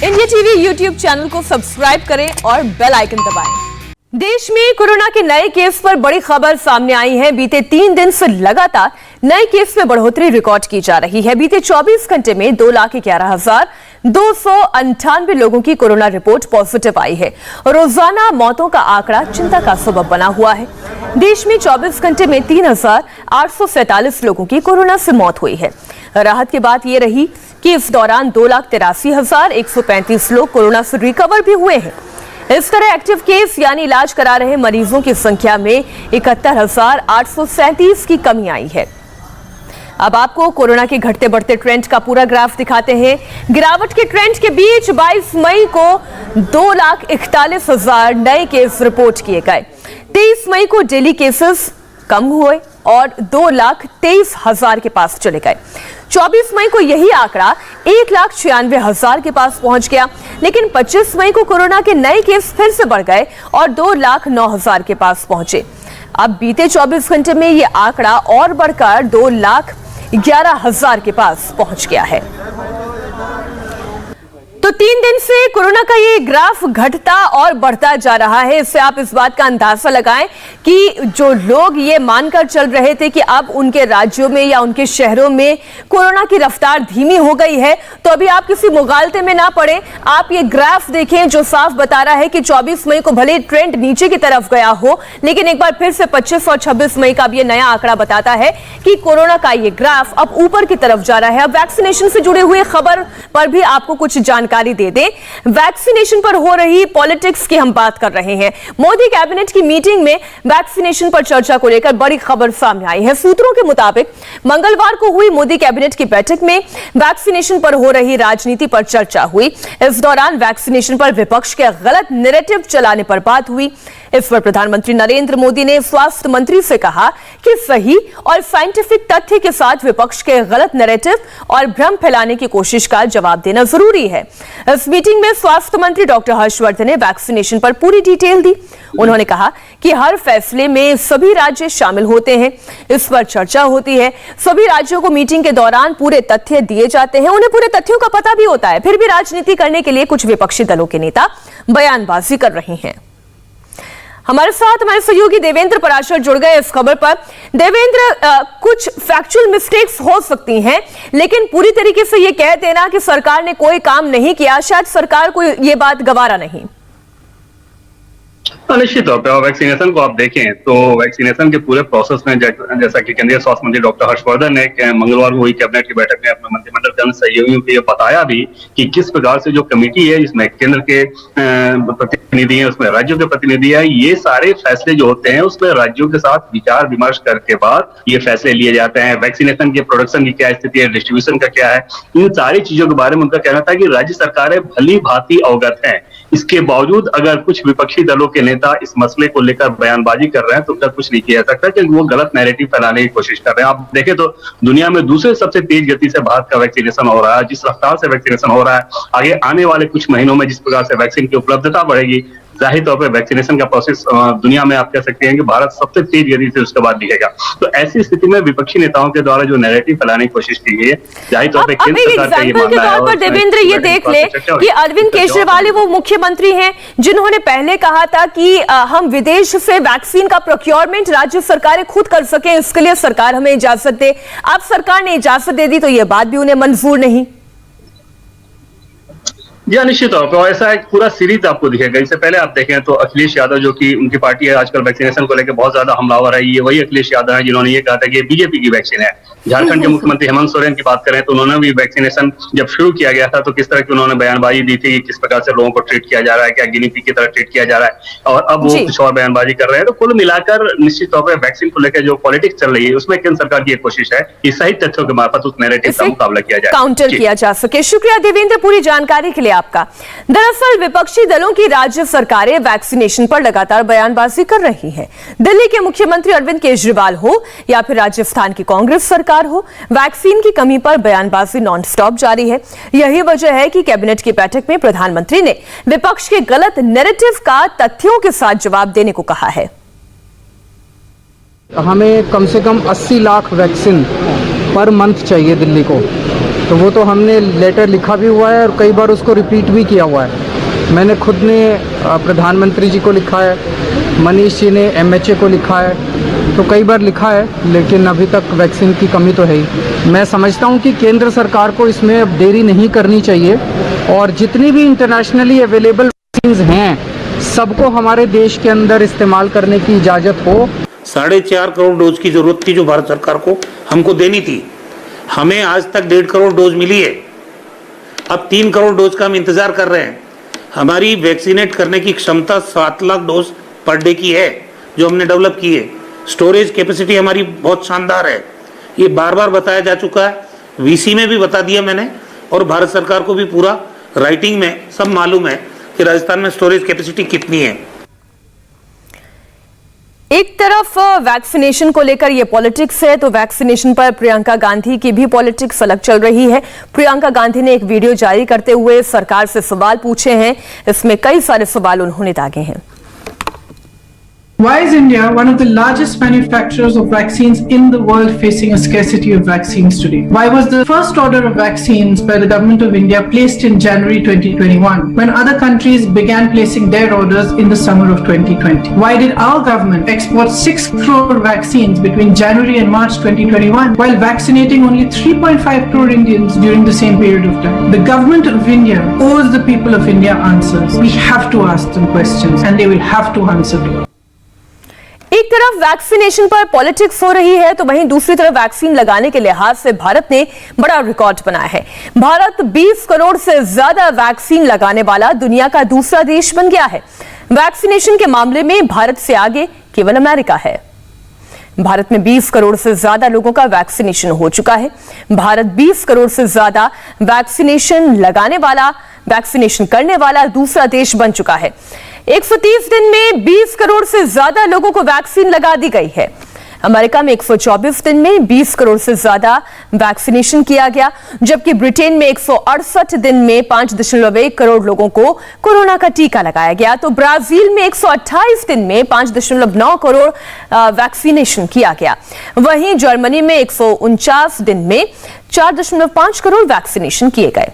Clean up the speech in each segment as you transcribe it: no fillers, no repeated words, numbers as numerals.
India TV YouTube channel को subscribe करें और बेल आइकन दबाएं। देश में कोरोना के नए केस पर बड़ी खबर सामने आई है। बीते 3 दिन से लगातार नए केस में बढ़ोतरी रिकॉर्ड की जा रही है। बीते 24 घंटे में 2,11,298 लोगों की कोरोना रिपोर्ट पॉजिटिव आई है। रोजाना मौतों का आंकड़ा चिंता का सबब बना हुआ है। देश में 24 घंटे में 3,847 लोगों की कोरोना से मौत हुई है। राहत की बात यह रही कि इस दौरान 2,83,135 लोग कोरोना से रिकवर भी हुए हैं। इस तरह एक्टिव केस यानी इलाज करा रहे मरीजों की संख्या में 71,837 की कमी आई है। अब आपको कोरोना के घटते बढ़ते ट्रेंड का पूरा ग्राफ दिखाते हैं। गिरावट के ट्रेंड के बीच 22 मई को 2,41,000 नए केस रिपोर्ट किए गए। 23 मई को डेली केसेस कम हुए और 2,23,000 के पास चले गए। 24 मई को यही आंकड़ा 1,96,000 के पास पहुंच गया, लेकिन 25 मई को कोरोना के नए केस फिर से बढ़ गए और 2,09,000 के पास पहुंचे। अब बीते 24 घंटे में यह आंकड़ा और बढ़कर 2,11,000 के पास पहुंच गया है। तो 3 दिन से कोरोना का ये ग्राफ घटता और बढ़ता जा रहा है। इससे आप इस बात का अंदाजा लगाएं कि जो लोग ये मानकर चल रहे थे कि अब उनके राज्यों में या उनके शहरों में कोरोना की रफ्तार धीमी हो गई है, तो अभी आप किसी मुगालते में ना पड़े। आप ये ग्राफ देखें जो साफ बता रहा है कि 24 मई को भले ट्रेंड नीचे की तरफ गया हो, लेकिन एक बार फिर से 25 और 26 मई का अब ये नया आंकड़ा बताता है कि कोरोना का ये ग्राफ अब ऊपर की तरफ जा रहा है। अब वैक्सीनेशन से जुड़े हुए खबर पर भी आपको कुछ जानकारी दे दें। वैक्सीनेशन पर हो रही पॉलिटिक्स की हम बात कर रहे हैं। मोदी कैबिनेट की मीटिंग में वैक्सीनेशन पर चर्चा को लेकर बड़ी खबर सामने आई है। सूत्रों के मुताबिक मंगलवार को हुई मोदी कैबिनेट की बैठक में वैक्सीनेशन पर हो रही राजनीति पर चर्चा हुई। इस दौरान वैक्सीनेशन पर विपक्ष के गलत नैरेटिव चलाने पर बात हुई। इस पर प्रधानमंत्री नरेंद्र मोदी ने स्वास्थ्य मंत्री से कहा कि सही और साइंटिफिक तथ्य के साथ विपक्ष के गलत नैरेटिव और भ्रम फैलाने की कोशिश का जवाब देना जरूरी है। इस मीटिंग में स्वास्थ्य मंत्री डॉक्टर हर्षवर्धन ने वैक्सीनेशन पर पूरी डिटेल दी। उन्होंने कहा कि हर फैसले में सभी राज्य शामिल होते हैं, इस पर चर्चा होती है। सभी राज्यों को मीटिंग के दौरान पूरे तथ्य दिए जाते हैं, उन्हें पूरे तथ्यों का पता भी होता है। फिर भी राजनीति करने के लिए कुछ विपक्षी दलों के नेता बयानबाजी कर रहे हैं। हमारे साथ हमारे सहयोगी देवेंद्र पराशर जुड़ गए इस खबर पर। देवेंद्र, कुछ फैक्चुअल मिस्टेक्स हो सकती हैं, लेकिन पूरी तरीके से ये कह देना कि सरकार ने कोई काम नहीं किया, शायद सरकार को ये बात गवारा नहीं। निश्चित तौर पर वैक्सीनेशन को आप देखें तो वैक्सीनेशन के पूरे प्रोसेस में जैसा कि केंद्रीय स्वास्थ्य मंत्री डॉक्टर हर्षवर्धन ने मंगलवार को हुई कैबिनेट की बैठक में अपने मंत्रिमंडल के अन्य सहयोगियों को ये बताया भी कि किस प्रकार से जो कमेटी है जिसमें केंद्र के प्रतिनिधि हैं, उसमें राज्यों के प्रतिनिधि है, ये सारे फैसले जो होते हैं उसमें राज्यों के साथ विचार विमर्श करके बाद ये फैसले लिए जाते हैं। वैक्सीनेशन के प्रोडक्शन की क्या स्थिति है, डिस्ट्रीब्यूशन का क्या है, इन सारी चीजों के बारे में उनका कहना था कि राज्य सरकारें भली भांति अवगत हैं। इसके बावजूद अगर कुछ विपक्षी दलों के नेता इस मसले को लेकर बयानबाजी कर रहे हैं तो उनका कुछ नहीं किया जा सकता, क्योंकि वो गलत नैरेटिव फैलाने की कोशिश कर रहे हैं। आप देखें तो दुनिया में दूसरे सबसे तेज गति से भारत का वैक्सीनेशन हो रहा है। जिस रफ्तार से वैक्सीनेशन हो रहा है, आगे आने वाले कुछ महीनों में जिस प्रकार से वैक्सीन की उपलब्धता बढ़ेगी, जाहिर तौर पर वैक्सीनेशन का प्रोसेस दुनिया में आप कह सकते हैं कि भारत सबसे तेज गति से उसके बाद दिखेगा। तो ऐसी स्थिति में विपक्षी नेताओं के द्वारा जो नैरेटिव फैलाने की कोशिश की गई है, जाहिर तौर पर केंद्र सरकार का ये मानना है। और देवेंद्र, ये देख ले कि अरविंद केजरीवाल वो मुख्यमंत्री हैं जिन्होंने पहले कहा था कि हम विदेश से वैक्सीन का प्रोक्योरमेंट राज्य सरकारें खुद कर सके, इसके लिए सरकार हमें इजाजत दे। अब सरकार ने इजाजत दे दी तो ये बात भी उन्हें मंजूर नहीं। जी निश्चित तौर पर ऐसा एक पूरा सीरीज आपको दिखेगा। इससे पहले आप देखें तो अखिलेश यादव, जो कि उनकी पार्टी है, आजकल वैक्सीनेशन को लेकर बहुत ज्यादा हमलावर है, ये वही अखिलेश यादव है जिन्होंने ये कहा था कि ये बीजेपी की वैक्सीन है। झारखंड के मुख्यमंत्री हेमंत सोरेन की बात करें तो उन्होंने भी वैक्सीनेशन जब शुरू किया गया था तो किस तरह की उन्होंने बयानबाजी दी थी कि किस प्रकार से लोगों को ट्रीट किया जा रहा है, क्या गिनी पिग की तरह ट्रीट किया जा रहा है, और अब वो कुछ और बयानबाजी कर रहे हैं। तो कुल मिलाकर निश्चित तौर पर वैक्सीन को लेकर जो पॉलिटिक्स चल रही है उसमें केंद्र सरकार की एक कोशिश है कि सही तथ्यों के मार्फत उस नैरेटिव का मुकाबला किया जाए, काउंटर किया जा सके। शुक्रिया देवेंद्र पूरी जानकारी के लिए आपका। दरअसल विपक्षी दलों की राज्य सरकारें वैक्सीनेशन पर लगातार बयानबाजी कर रही हैं। दिल्ली के मुख्यमंत्री अरविंद केजरीवाल हो या फिर राजस्थान की कांग्रेस सरकार हो, वैक्सीन की कमी पर बयानबाजी नॉन स्टॉप जारी है। यही वजह है कि कैबिनेट की बैठक में प्रधानमंत्री ने विपक्ष के गलत नैरेटिव का तथ्यों के साथ जवाब देने को कहा है। हमें कम से कम 80 लाख वैक्सीन पर मंथ चाहिए दिल्ली को। तो वो तो हमने लेटर लिखा भी हुआ है और कई बार उसको रिपीट भी किया हुआ है। मैंने खुद ने प्रधानमंत्री जी को लिखा है, मनीष जी ने MHA को लिखा है, तो कई बार लिखा है, लेकिन अभी तक वैक्सीन की कमी तो है ही। मैं समझता हूँ कि केंद्र सरकार को इसमें अब देरी नहीं करनी चाहिए और जितनी भी इंटरनेशनली अवेलेबल वैक्सीन हैं सबको हमारे देश के अंदर इस्तेमाल करने की इजाज़त हो। 4.5 करोड़ डोज की जरूरत थी जो भारत सरकार को हमको देनी थी। हमें आज तक 1.5 करोड़ डोज मिली है। अब 3 करोड़ डोज का हम इंतजार कर रहे हैं। हमारी वैक्सीनेट करने की क्षमता 7 लाख डोज पर डे की है जो हमने डेवलप की है। स्टोरेज कैपेसिटी हमारी बहुत शानदार है। ये बार बार बताया जा चुका है, VC में भी बता दिया मैंने, और भारत सरकार को भी पूरा राइटिंग में सब मालूम है कि राजस्थान में स्टोरेज कैपेसिटी कितनी है। एक तरफ वैक्सीनेशन को लेकर ये पॉलिटिक्स है, तो वैक्सीनेशन पर प्रियंका गांधी की भी पॉलिटिक्स अलग चल रही है। प्रियंका गांधी ने एक वीडियो जारी करते हुए सरकार से सवाल पूछे हैं। इसमें कई सारे सवाल उन्होंने दागे हैं। Why is India one of the largest manufacturers of vaccines in the world facing a scarcity of vaccines today? Why was the first order of vaccines by the government of India placed in January 2021 when other countries began placing their orders in the summer of 2020? Why did our government export 6 crore vaccines between January and March 2021 while vaccinating only 3.5 crore Indians during the same period of time? The government of India owes the people of India answers. We have to ask them questions and they will have to answer to us. एक तरफ vaccination पर politics हो रही है, तो वहीं दूसरी तरफ वैक्सीन लगाने के लिहाज से भारत ने बड़ा रिकॉर्ड बनाया है। भारत 20 करोड़ से ज्यादा वैक्सीन लगाने वाला दुनिया का दूसरा देश बन गया है। वैक्सीनेशन के मामले में भारत से आगे केवल अमेरिका है। भारत में 20 करोड़ से ज्यादा लोगों का वैक्सीनेशन हो चुका है। भारत 20 करोड़ से ज्यादा वैक्सीनेशन करने वाला दूसरा देश बन चुका है। 130 दिन में 20 करोड़ से ज्यादा लोगों को वैक्सीन लगा दी गई है। अमेरिका में 124 दिन में 20 करोड़ से ज्यादा वैक्सीनेशन किया गया, जबकि ब्रिटेन में 168 दिन में 5.1 करोड़ लोगों को कोरोना का टीका लगाया गया। तो ब्राजील में 128 दिन में 5.9 करोड़ वैक्सीनेशन किया गया। वहीं जर्मनी में 149 दिन में 4.5 करोड़ वैक्सीनेशन किए गए।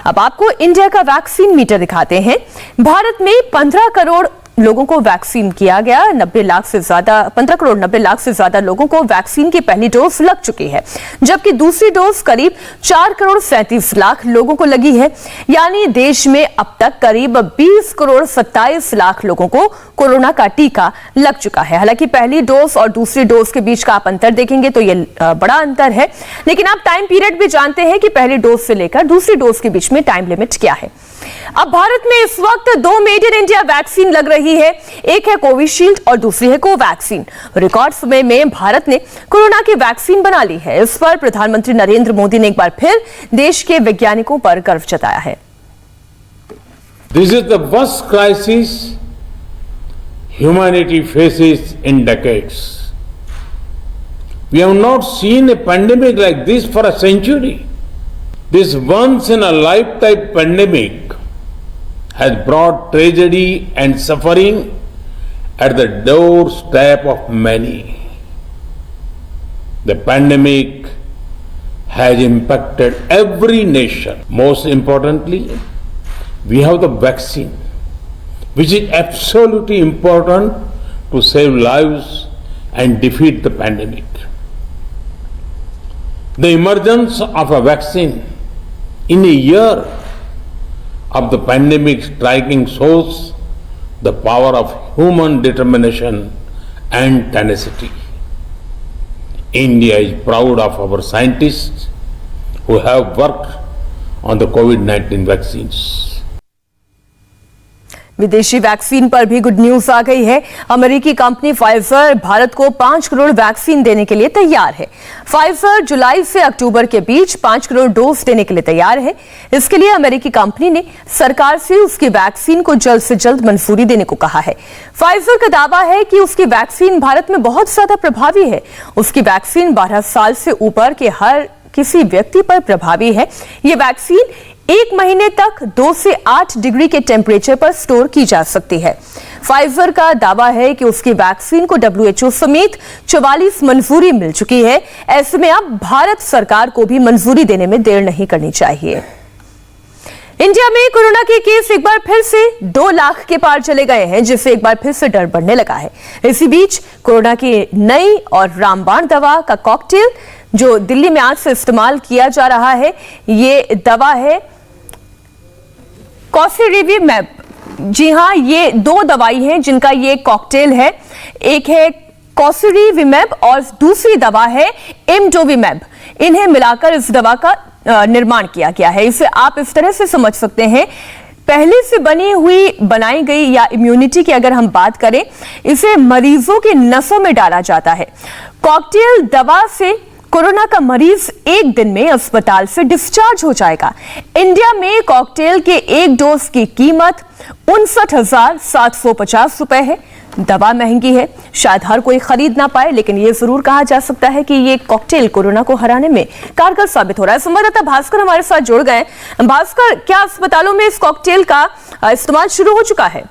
अब आपको इंडिया का वैक्सीन मीटर दिखाते हैं। भारत में 15 करोड़ लोगों को वैक्सीन किया गया। 15 करोड़ 90 लाख से ज्यादा लोगों को वैक्सीन की पहली डोज लग चुकी है, जबकि दूसरी डोज करीब 4 करोड़ 37 लाख लोगों को लगी है। यानी देश में अब तक करीब 20 करोड़ 27 लाख लोगों को कोरोना का टीका लग चुका है। हालांकि पहली डोज और दूसरी डोज के बीच का आप अंतर देखेंगे तो यह बड़ा अंतर है, लेकिन आप टाइम पीरियड भी जानते हैं कि पहली डोज से लेकर दूसरी डोज के बीच में टाइम लिमिट क्या है। अब भारत में इस वक्त 2 मेड इन इंडिया वैक्सीन लग रही है। एक है कोविशील्ड और दूसरी है कोवैक्सीन। रिकॉर्ड समय में भारत ने कोरोना की वैक्सीन बना ली है। इस पर प्रधानमंत्री नरेंद्र मोदी ने एक बार फिर देश के वैज्ञानिकों पर गर्व जताया है। This is the worst crisis humanity faces in decades. We have not seen a pandemic like this for a century. This once in a lifetime pandemic has brought tragedy and suffering at the doorstep of many. The pandemic has impacted every nation. Most importantly, we have the vaccine, which is absolutely important to save lives and defeat the pandemic. The emergence of a vaccine in a year of the pandemic striking shows the power of human determination and tenacity. India is proud of our scientists who have worked on the COVID-19 vaccines. विदेशी vaccine पर भी good news आ गई है। अमेरिकी company Pfizer Bharat को 5 crore vaccine देने के लिए तैयार है। फाइजर जुलाई से अक्टूबर के बीच 5 करोड़ डोज देने के लिए तैयार है। इसके लिए अमेरिकी कंपनी ने सरकार से उसकी वैक्सीन को जल्द से जल्द मंजूरी देने को कहा है। फाइजर का दावा है कि उसकी वैक्सीन भारत में बहुत ज्यादा प्रभावी है। उसकी वैक्सीन 12 साल से ऊपर के हर किसी व्यक्ति पर प्रभावी है। ये वैक्सीन 1 महीने तक 2 से 8 डिग्री के टेम्परेचर पर स्टोर की जा सकती है। फाइजर का दावा है कि उसकी वैक्सीन को WHO समेत 44 मंजूरी मिल चुकी है। ऐसे में अब भारत सरकार को भी मंजूरी देने में देर नहीं करनी चाहिए। इंडिया में कोरोना के केस एक बार फिर से 2 लाख के पार चले गए हैं, जिससे एक बार फिर से डर बढ़ने लगा है। इसी बीच कोरोना की नई और रामबाण दवा का कॉकटेल जो दिल्ली में आज से इस्तेमाल किया जा रहा है, ये दवा है टोसिलिजुमैब। जी हां, ये 2 दवाई हैं जिनका ये कॉकटेल है। एक है टोसिलिजुमैब और दूसरी दवा है इमडोविमैब। इन्हें मिलाकर इस दवा का निर्माण किया गया है। इसे आप इस तरह से समझ सकते हैं, पहले से बनाई गई या इम्यूनिटी की अगर हम बात करें, इसे मरीजों के नसों में डाला जाता है। कॉकटेल दवा से कोरोना का मरीज एक दिन में अस्पताल से डिस्चार्ज हो जाएगा। इंडिया में कॉकटेल के एक डोज की कीमत 59,750 रुपए है। दवा महंगी है, शायद हर कोई खरीद ना पाए, लेकिन यह जरूर कहा जा सकता है कि ये कॉकटेल कोरोना को हराने में कारगर साबित हो रहा है। संवाददाता भास्कर हमारे साथ जुड़ गए। भास्कर, क्या अस्पतालों में इस कॉकटेल का इस्तेमाल शुरू हो चुका है?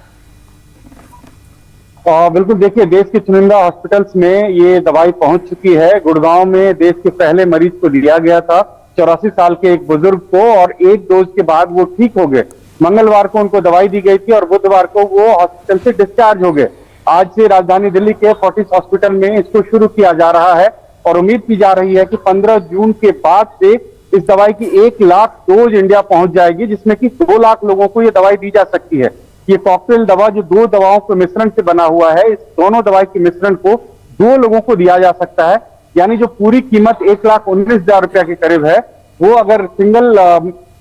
बिल्कुल, देखिए, देश के चुनिंदा हॉस्पिटल्स में ये दवाई पहुंच चुकी है। गुड़गांव में देश के पहले मरीज को दिया गया था, 84 साल के एक बुजुर्ग को, और एक डोज के बाद वो ठीक हो गए। मंगलवार को उनको दवाई दी गई थी और बुधवार को वो हॉस्पिटल से डिस्चार्ज हो गए। आज से राजधानी दिल्ली के फोर्टिस हॉस्पिटल में इसको शुरू किया जा रहा है और उम्मीद की जा रही है कि 15 जून के बाद से इस दवाई की 1 लाख डोज इंडिया पहुंच जाएगी, जिसमें कि 2 लाख लोगों को ये दवाई दी जा सकती है। ये कॉकटेल दवा जो 2 दवाओं के मिश्रण से बना हुआ है, इस दोनों दवाई के मिश्रण को 2 लोगों को दिया जा सकता है। यानी जो पूरी कीमत 1,19,000 रुपया के करीब है, वो अगर सिंगल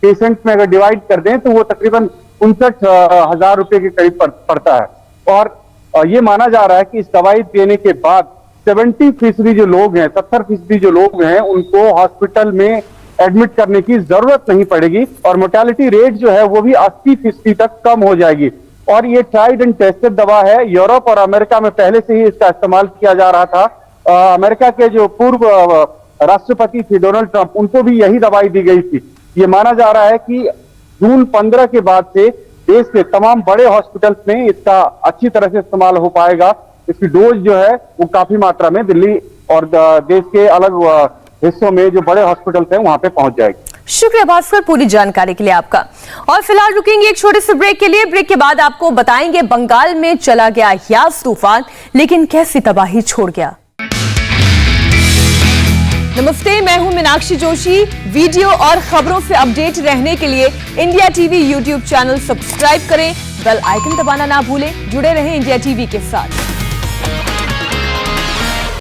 पेशेंट में अगर डिवाइड कर दें तो वो तकरीबन 59,000 रुपए के करीब पड़ता है। और ये माना जा रहा है कि इस दवाई देने के बाद 70% जो लोग हैं, 70% जो लोग हैं, उनको हॉस्पिटल में एडमिट करने की जरूरत नहीं पड़ेगी और मोर्टेलिटी रेट जो है वो भी 80% तक कम हो जाएगी। और ये ट्राइड एंड टेस्टेड दवा है। यूरोप और अमेरिका में पहले से ही इसका इस्तेमाल किया जा रहा था। अमेरिका के जो पूर्व राष्ट्रपति थे डोनाल्ड ट्रंप, उनको भी यही दवाई दी गई थी। ये माना जा रहा है कि जून 15 के बाद से देश के तमाम बड़े हॉस्पिटल्स में इसका अच्छी तरह से इस्तेमाल हो पाएगा। इसकी डोज जो है वो काफी मात्रा में दिल्ली और देश के अलग हिस्सों में जो बड़े हॉस्पिटल्स हैं वहां पे पहुंच जाएगी। शुक्रिया भास्कर पूरी जानकारी के लिए आपका। और फिलहाल रुकेंगे एक छोटे से ब्रेक के लिए। ब्रेक के बाद आपको बताएंगे बंगाल में चला गया यास तूफान, लेकिन कैसी तबाही छोड़ गया। नमस्ते, मैं हूं मीनाक्षी जोशी। वीडियो और खबरों से अपडेट रहने के लिए India TV YouTube channel subscribe करें, बेल आइकन दबाना ना भूलें। जुड़े रहें इंडिया टीवी के साथ।